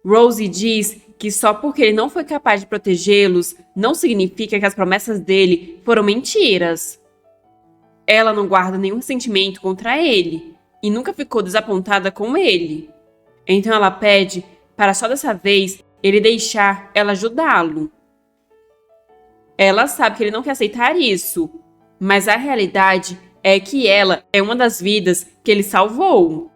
Rose diz que só porque ele não foi capaz de protegê-los não significa que as promessas dele foram mentiras. Ela não guarda nenhum sentimento contra ele e nunca ficou desapontada com ele. Então ela pede para só dessa vez ele deixar ela ajudá-lo. Ela sabe que ele não quer aceitar isso, mas a realidade é que ela é uma das vidas que ele salvou.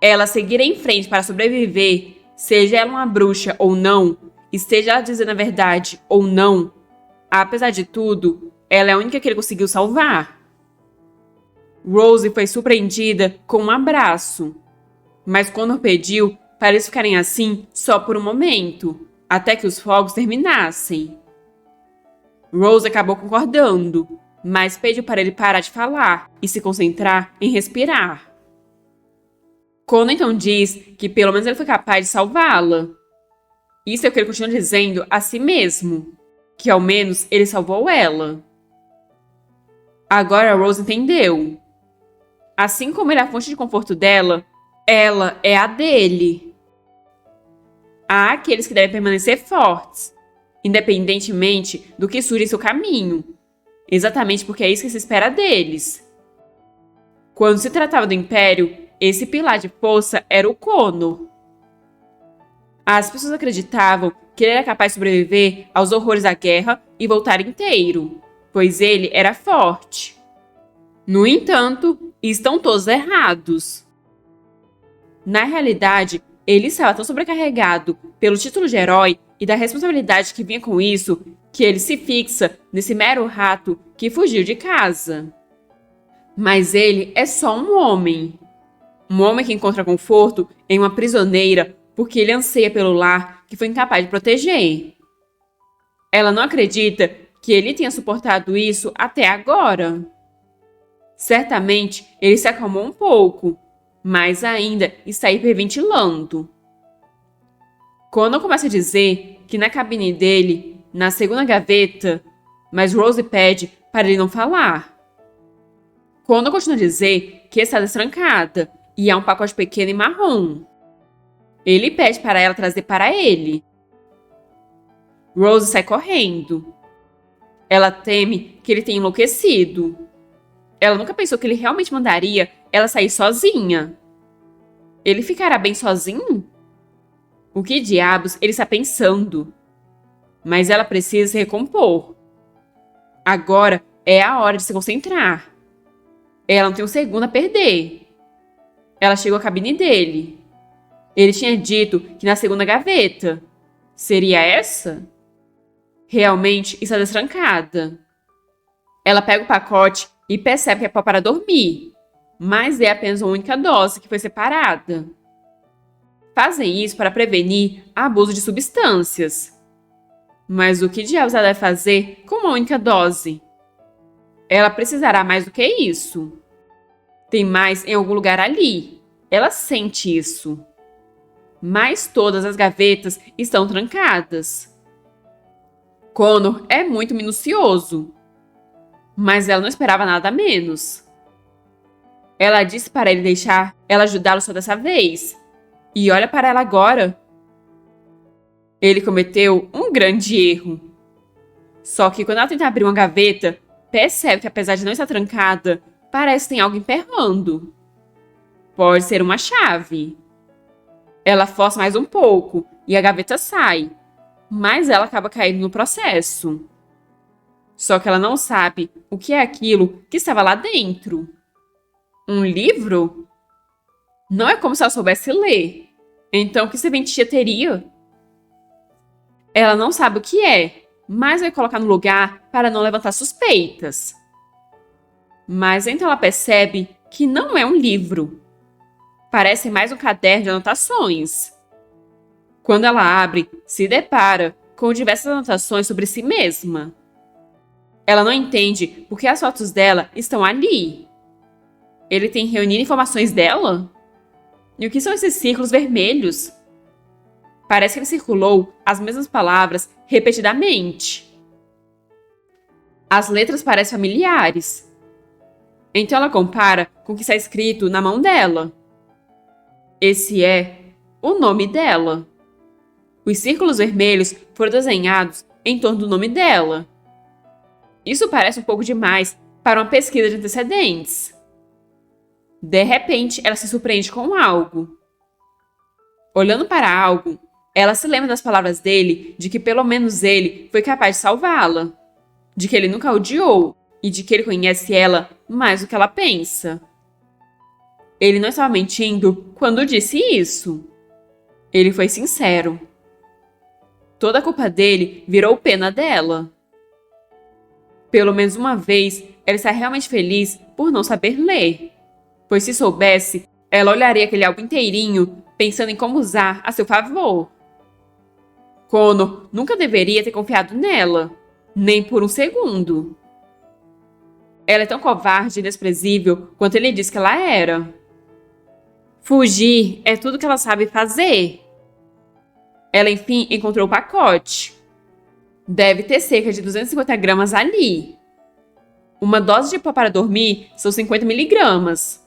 Ela seguir em frente para sobreviver, seja ela uma bruxa ou não, esteja ela dizendo a verdade ou não, apesar de tudo, ela é a única que ele conseguiu salvar. Rose foi surpreendida com um abraço, mas Connor pediu para eles ficarem assim só por um momento, até que os fogos terminassem. Rose acabou concordando, mas pediu para ele parar de falar e se concentrar em respirar. Connor então diz que pelo menos ele foi capaz de salvá-la. Isso é o que ele continua dizendo a si mesmo, que ao menos ele salvou ela. Agora Rose entendeu. Assim como ele é a fonte de conforto dela, ela é a dele. Há aqueles que devem permanecer fortes, independentemente do que surja em seu caminho, exatamente porque é isso que se espera deles. Quando se tratava do Império, esse pilar de força era o Connor. As pessoas acreditavam que ele era capaz de sobreviver aos horrores da guerra e voltar inteiro, pois ele era forte. No entanto, estão todos errados. Na realidade, ele estava tão sobrecarregado pelo título de herói e da responsabilidade que vinha com isso, que ele se fixa nesse mero rato que fugiu de casa. Mas ele é só um homem. Um homem que encontra conforto em uma prisioneira porque ele anseia pelo lar que foi incapaz de proteger. Ela não acredita que ele tenha suportado isso até agora. Certamente, ele se acalmou um pouco, mas ainda está hiperventilando. Connor começa a dizer que na cabine dele, na segunda gaveta, mas Rose pede para ele não falar. Connor continua a dizer que está destrancada e há um pacote pequeno e marrom. Ele pede para ela trazer para ele. Rose sai correndo. Ela teme que ele tenha enlouquecido. Ela nunca pensou que ele realmente mandaria ela sair sozinha. Ele ficará bem sozinho? O que diabos ele está pensando? Mas ela precisa se recompor. Agora é a hora de se concentrar. Ela não tem um segundo a perder. Ela chegou à cabine dele. Ele tinha dito que na segunda gaveta. Seria essa? Realmente está destrancada. Ela pega o pacote e percebe que é para dormir, mas é apenas uma única dose que foi separada. Fazem isso para prevenir abuso de substâncias. Mas o que diabos ela deve fazer com uma única dose? Ela precisará mais do que isso. Tem mais em algum lugar ali. Ela sente isso. Mas todas as gavetas estão trancadas. Connor é muito minucioso. Mas ela não esperava nada menos. Ela disse para ele deixar ela ajudá-lo só dessa vez. E olha para ela agora. Ele cometeu um grande erro. Só que quando ela tenta abrir uma gaveta, percebe que apesar de não estar trancada, parece que tem algo emperrando. Pode ser uma chave. Ela força mais um pouco e a gaveta sai, mas ela acaba caindo no processo. Só que ela não sabe o que é aquilo que estava lá dentro. Um livro? Não é como se ela soubesse ler. Então, que serventia teria? Ela não sabe o que é, mas vai colocar no lugar para não levantar suspeitas. Mas então ela percebe que não é um livro. Parece mais um caderno de anotações. Quando ela abre, se depara com diversas anotações sobre si mesma. Ela não entende por que as fotos dela estão ali. Ele tem reunido informações dela? E o que são esses círculos vermelhos? Parece que ele circulou as mesmas palavras repetidamente. As letras parecem familiares. Então ela compara com o que está escrito na mão dela. Esse é o nome dela. Os círculos vermelhos foram desenhados em torno do nome dela. Isso parece um pouco demais para uma pesquisa de antecedentes. De repente, ela se surpreende com algo. Olhando para algo, ela se lembra das palavras dele de que pelo menos ele foi capaz de salvá-la, de que ele nunca a odiou e de que ele conhece ela mais do que ela pensa. Ele não estava mentindo quando disse isso. Ele foi sincero. Toda a culpa dele virou pena dela. Pelo menos uma vez, ela está realmente feliz por não saber ler. Pois se soubesse, ela olharia aquele álbum inteirinho, pensando em como usar a seu favor. Connor nunca deveria ter confiado nela, nem por um segundo. Ela é tão covarde e desprezível quanto ele disse que ela era. Fugir é tudo que ela sabe fazer. Ela, enfim, encontrou o pacote. Deve ter cerca de 250 gramas ali. Uma dose de pó para dormir são 50 miligramas.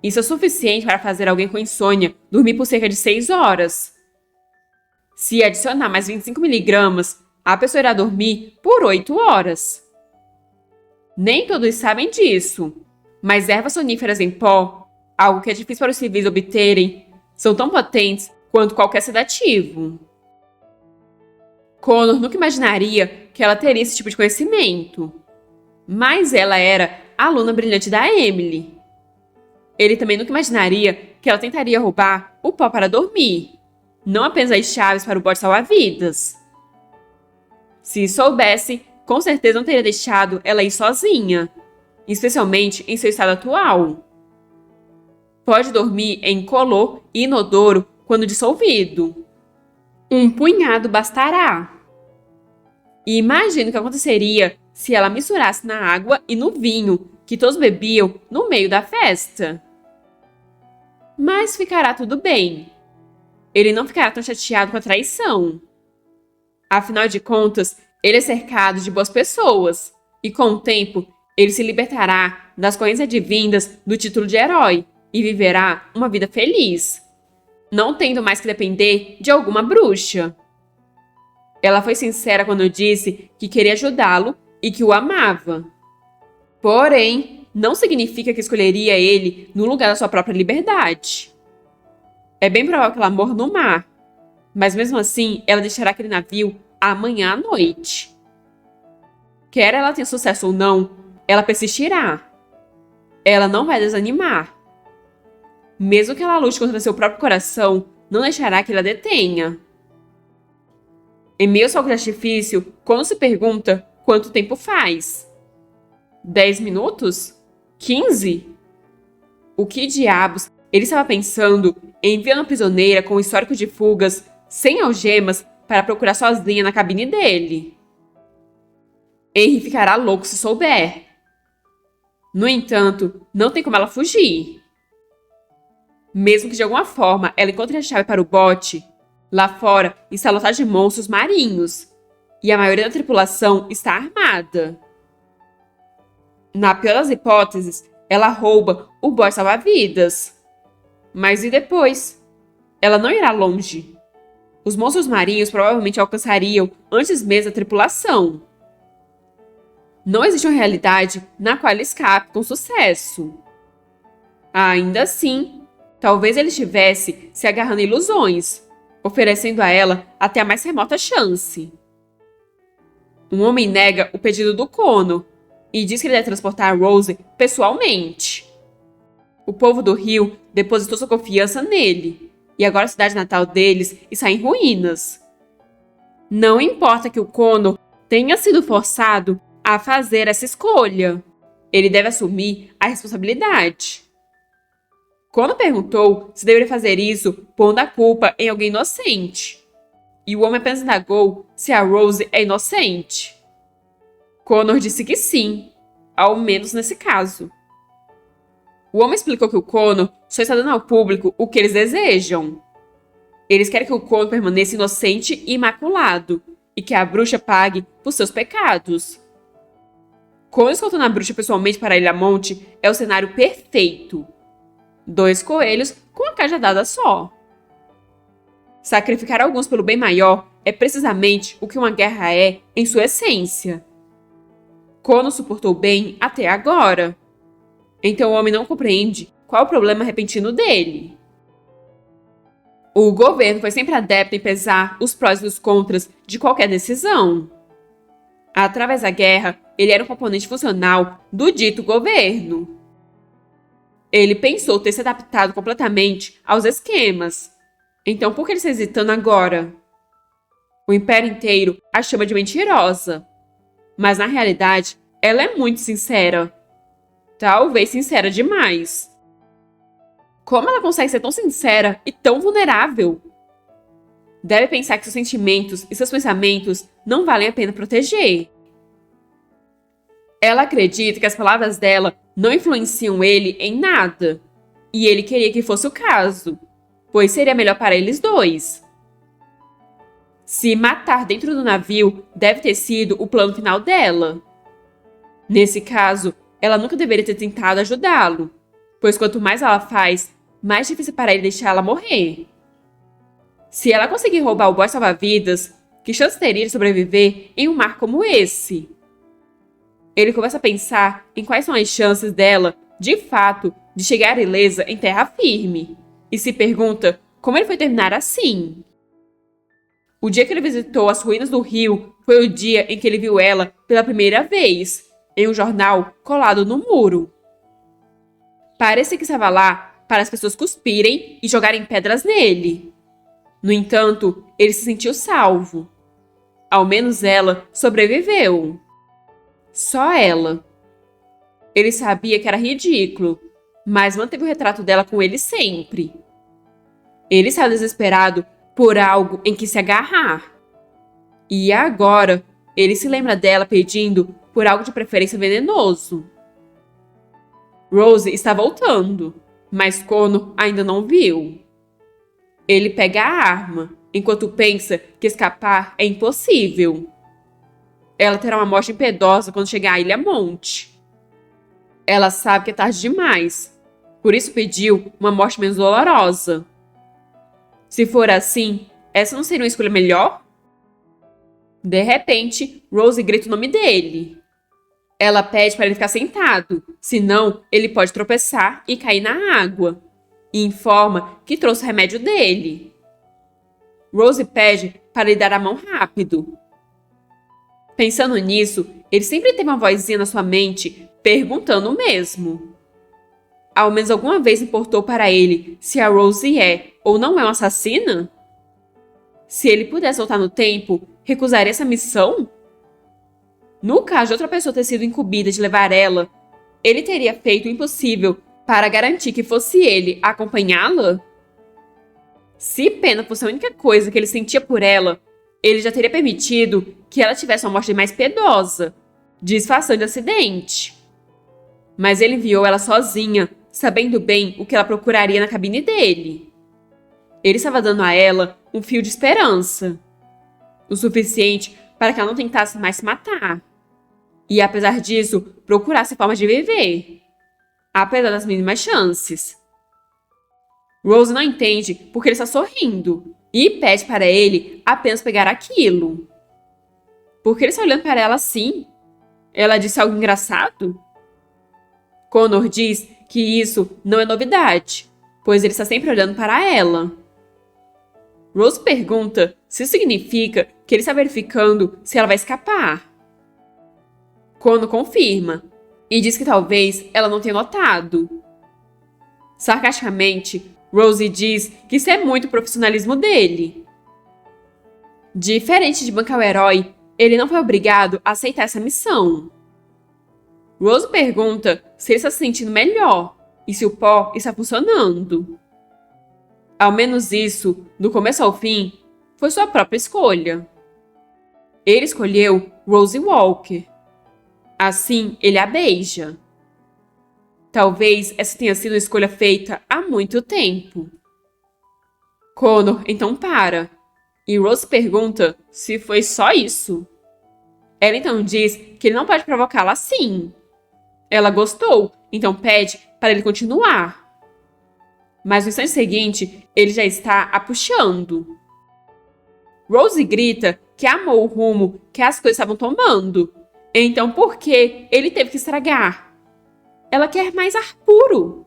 Isso é suficiente para fazer alguém com insônia dormir por cerca de 6 horas. Se adicionar mais 25 miligramas, a pessoa irá dormir por 8 horas. Nem todos sabem disso, mas ervas soníferas em pó, algo que é difícil para os civis obterem, são tão potentes quanto qualquer sedativo. Connor nunca imaginaria que ela teria esse tipo de conhecimento. Mas ela era a aluna brilhante da Emily. Ele também nunca imaginaria que ela tentaria roubar o pó para dormir, não apenas as chaves para o bote salva-vidas. Se soubesse, com certeza não teria deixado ela ir sozinha, especialmente em seu estado atual. Pode dormir em incolor e inodoro quando dissolvido. Um punhado bastará. E imagino o que aconteceria se ela misturasse na água e no vinho que todos bebiam no meio da festa. Mas ficará tudo bem. Ele não ficará tão chateado com a traição. Afinal de contas, ele é cercado de boas pessoas, e com o tempo, ele se libertará das correntes advindas do título de herói e viverá uma vida feliz, não tendo mais que depender de alguma bruxa. Ela foi sincera quando disse que queria ajudá-lo e que o amava. Porém, não significa que escolheria ele no lugar da sua própria liberdade. É bem provável que ela morra no mar, mas mesmo assim, ela deixará aquele navio amanhã à noite. Quer ela tenha sucesso ou não, ela persistirá. Ela não vai desanimar. Mesmo que ela lute contra seu próprio coração, não deixará que ele a detenha. Em meio ao fogo de artifício, quando se pergunta quanto tempo faz? 10 minutos? 15? O que diabos ele estava pensando em enviar uma prisioneira com um histórico de fugas, sem algemas, para procurar sozinha na cabine dele? Henry ficará louco se souber. No entanto, não tem como ela fugir. Mesmo que de alguma forma ela encontre a chave para o bote, lá fora está lotado de monstros marinhos, e a maioria da tripulação está armada. Na pior das hipóteses, ela rouba o bote salva-vidas. Mas e depois? Ela não irá longe. Os monstros marinhos provavelmente a alcançariam antes mesmo da tripulação. Não existe uma realidade na qual ela escape com sucesso. Ainda assim, talvez ele estivesse se agarrando a ilusões, oferecendo a ela até a mais remota chance. Um homem nega o pedido do Connor e diz que ele deve transportar a Rose pessoalmente. O povo do Rio depositou sua confiança nele, e agora a cidade natal deles está em ruínas. Não importa que o Connor tenha sido forçado a fazer essa escolha, ele deve assumir a responsabilidade. Connor perguntou se deveria fazer isso pondo a culpa em alguém inocente, e o homem apenas indagou se a Rose é inocente. Connor disse que sim, ao menos nesse caso. O homem explicou que o Connor só está dando ao público o que eles desejam. Eles querem que o Connor permaneça inocente e imaculado, e que a bruxa pague por seus pecados. Connor escoltando a bruxa pessoalmente para Ilha Monte é o cenário perfeito. 2 coelhos com a cajadada só. Sacrificar alguns pelo bem maior é precisamente o que uma guerra é em sua essência. Connor suportou bem até agora. Então o homem não compreende qual o problema repentino dele. O governo foi sempre adepto em pesar os prós e os contras de qualquer decisão. Através da guerra, ele era um componente funcional do dito governo. Ele pensou ter se adaptado completamente aos esquemas. Então por que ele está hesitando agora? O império inteiro a chama de mentirosa. Mas na realidade, ela é muito sincera. Talvez sincera demais. Como ela consegue ser tão sincera e tão vulnerável? Deve pensar que seus sentimentos e seus pensamentos não valem a pena proteger. Ela acredita que as palavras dela não influenciam ele em nada. E ele queria que fosse o caso, pois seria melhor para eles dois. Se matar dentro do navio deve ter sido o plano final dela. Nesse caso, ela nunca deveria ter tentado ajudá-lo, pois quanto mais ela faz, mais difícil para ele deixar ela morrer. Se ela conseguir roubar o boy salva-vidas, que chance teria de sobreviver em um mar como esse? Ele começa a pensar em quais são as chances dela, de fato, de chegar ilesa em terra firme, e se pergunta como ele foi terminar assim. O dia que ele visitou as ruínas do rio foi o dia em que ele viu ela pela primeira vez, em um jornal colado no muro. Parece que estava lá para as pessoas cuspirem e jogarem pedras nele. No entanto, ele se sentiu salvo. Ao menos ela sobreviveu. Só ela. Ele sabia que era ridículo, mas manteve o retrato dela com ele sempre. Ele estava desesperado por algo em que se agarrar. E agora, ele se lembra dela pedindo por algo de preferência venenoso. Rose está voltando, mas Connor ainda não viu. Ele pega a arma, enquanto pensa que escapar é impossível. Ela terá uma morte impiedosa quando chegar à Ilha Monte. Ela sabe que é tarde demais, por isso pediu uma morte menos dolorosa. Se for assim, essa não seria uma escolha melhor? De repente, Rose grita o nome dele. Ela pede para ele ficar sentado, senão ele pode tropeçar e cair na água. E informa que trouxe o remédio dele. Rose pede para ele dar a mão rápido. Pensando nisso, ele sempre tem uma vozinha na sua mente perguntando o mesmo. Ao menos alguma vez importou para ele se a Rose é ou não é uma assassina? Se ele pudesse voltar no tempo, recusaria essa missão? No caso de outra pessoa ter sido incumbida de levar ela, ele teria feito o impossível para garantir que fosse ele a acompanhá-la? Se pena fosse a única coisa que ele sentia por ela, ele já teria permitido que ela tivesse uma morte mais piedosa, disfarçando o acidente. Mas ele enviou ela sozinha, sabendo bem o que ela procuraria na cabine dele. Ele estava dando a ela um fio de esperança, o suficiente para que ela não tentasse mais se matar. E, apesar disso, procurasse formas de viver, apesar das mínimas chances. Rose não entende porque ele está sorrindo e pede para ele apenas pegar aquilo. Por que ele está olhando para ela assim? Ela disse algo engraçado? Connor diz que isso não é novidade, pois ele está sempre olhando para ela. Rose pergunta se isso significa que ele está verificando se ela vai escapar. Connor confirma e diz que talvez ela não tenha notado. Sarcasticamente, Rose diz que isso é muito profissionalismo dele. Diferente de bancar o herói, ele não foi obrigado a aceitar essa missão. Rose pergunta se ele está se sentindo melhor e se o pó está funcionando. Ao menos isso, do começo ao fim, foi sua própria escolha. Ele escolheu Rose Walker. Assim, ele a beija. Talvez essa tenha sido uma escolha feita há muito tempo. Connor então para, e Rose pergunta se foi só isso. Ela então diz que ele não pode provocá-la assim. Ela gostou, então pede para ele continuar. Mas no instante seguinte, ele já está a puxando. Rose grita que amou o rumo que as coisas estavam tomando. Então por que ele teve que estragar? Ela quer mais ar puro.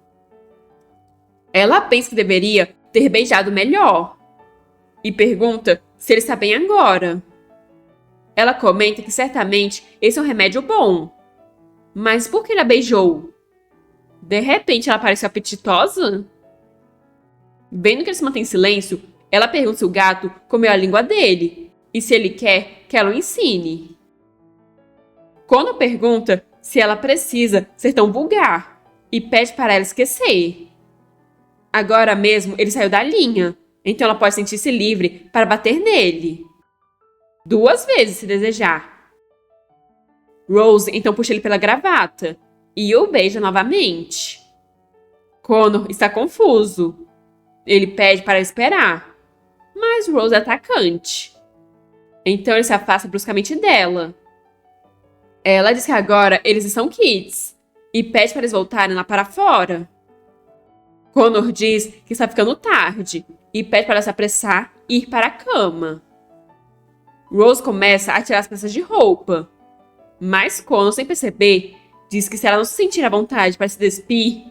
Ela pensa que deveria ter beijado melhor. E pergunta se ele está bem agora. Ela comenta que certamente esse é um remédio bom. Mas por que ele a beijou? De repente ela parece apetitosa? Vendo que ele se mantém em silêncio, ela pergunta se o gato comeu a língua dele e se ele quer que ela o ensine. Quando pergunta se ela precisa ser tão vulgar e pede para ela esquecer. Agora mesmo ele saiu da linha, então ela pode sentir-se livre para bater nele. 2 vezes se desejar. Rose então puxa ele pela gravata e o beija novamente. Connor está confuso. Ele pede para esperar, mas Rose é atacante. Então ele se afasta bruscamente dela. Ela diz que agora eles são kids e pede para eles voltarem lá para fora. Connor diz que está ficando tarde e pede para ela se apressar e ir para a cama. Rose começa a tirar as peças de roupa, mas Connor, sem perceber, diz que se ela não se sentir à vontade para se despir,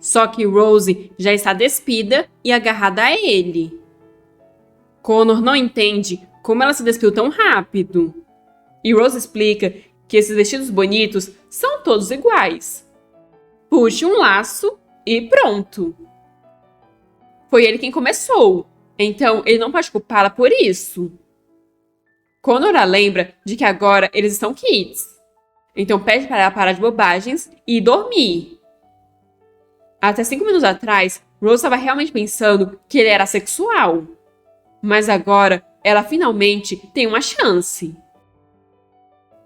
só que Rose já está despida e agarrada a ele. Connor não entende como ela se despiu tão rápido. E Rose explica que esses vestidos bonitos são todos iguais. Puxe um laço e pronto. Foi ele quem começou, então ele não pode culpá-la por isso. Connor a lembra de que agora eles estão kids, então pede para ela parar de bobagens e dormir. Até 5 minutos atrás, Rose estava realmente pensando que ele era sexual. Mas agora, ela finalmente tem uma chance.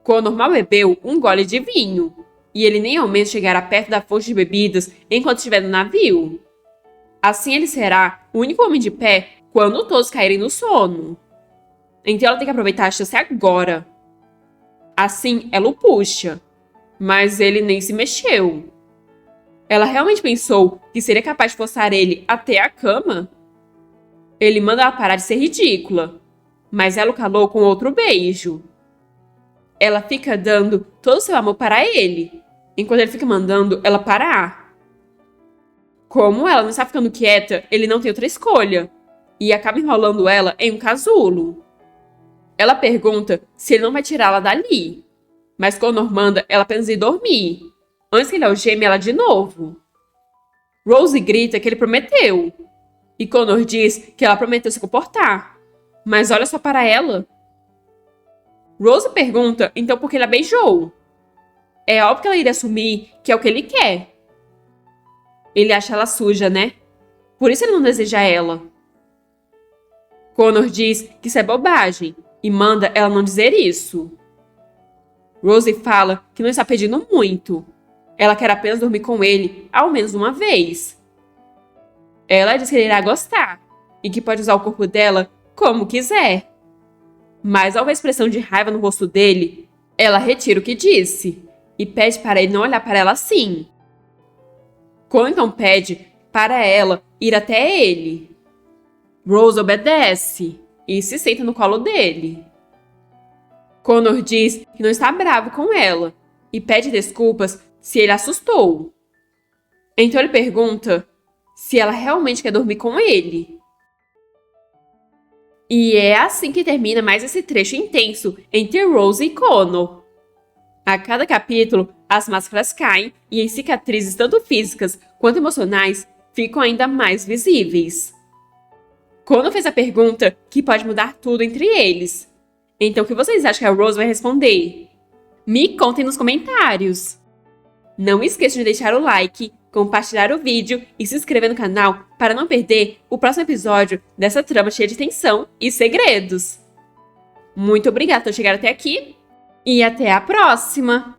Connor mal bebeu um gole de vinho, e ele nem ao menos chegará perto da fonte de bebidas enquanto estiver no navio. Assim ele será o único homem de pé quando todos caírem no sono. Então ela tem que aproveitar a chance agora. Assim ela o puxa, mas ele nem se mexeu. Ela realmente pensou que seria capaz de forçar ele até a cama? Ele manda ela parar de ser ridícula, mas ela o calou com outro beijo. Ela fica dando todo o seu amor para ele, enquanto ele fica mandando ela parar. Como ela não está ficando quieta, ele não tem outra escolha, e acaba enrolando ela em um casulo. Ela pergunta se ele não vai tirá-la dali, mas Connor manda ela apenas ir dormir, antes que ele algeme ela de novo. Rose grita que ele prometeu, e Connor diz que ela prometeu se comportar, mas olha só para ela. Rose pergunta então por que ele a beijou. É óbvio que ela iria assumir que é o que ele quer. Ele acha ela suja, né? Por isso ele não deseja ela. Connor diz que isso é bobagem e manda ela não dizer isso. Rose fala que não está pedindo muito. Ela quer apenas dormir com ele ao menos uma vez. Ela diz que ele irá gostar e que pode usar o corpo dela como quiser. Mas ao ver a expressão de raiva no rosto dele, ela retira o que disse e pede para ele não olhar para ela assim. Connor então pede para ela ir até ele. Rose obedece e se senta no colo dele. Connor diz que não está bravo com ela e pede desculpas se ele assustou. Então ele pergunta se ela realmente quer dormir com ele. E é assim que termina mais esse trecho intenso entre Rose e Connor. A cada capítulo, as máscaras caem e as cicatrizes, tanto físicas quanto emocionais, ficam ainda mais visíveis. Connor fez a pergunta que pode mudar tudo entre eles. Então o que vocês acham que a Rose vai responder? Me contem nos comentários! Não esqueçam de deixar o like, compartilhar o vídeo e se inscrever no canal para não perder o próximo episódio dessa trama cheia de tensão e segredos. Muito obrigada por chegar até aqui e até a próxima!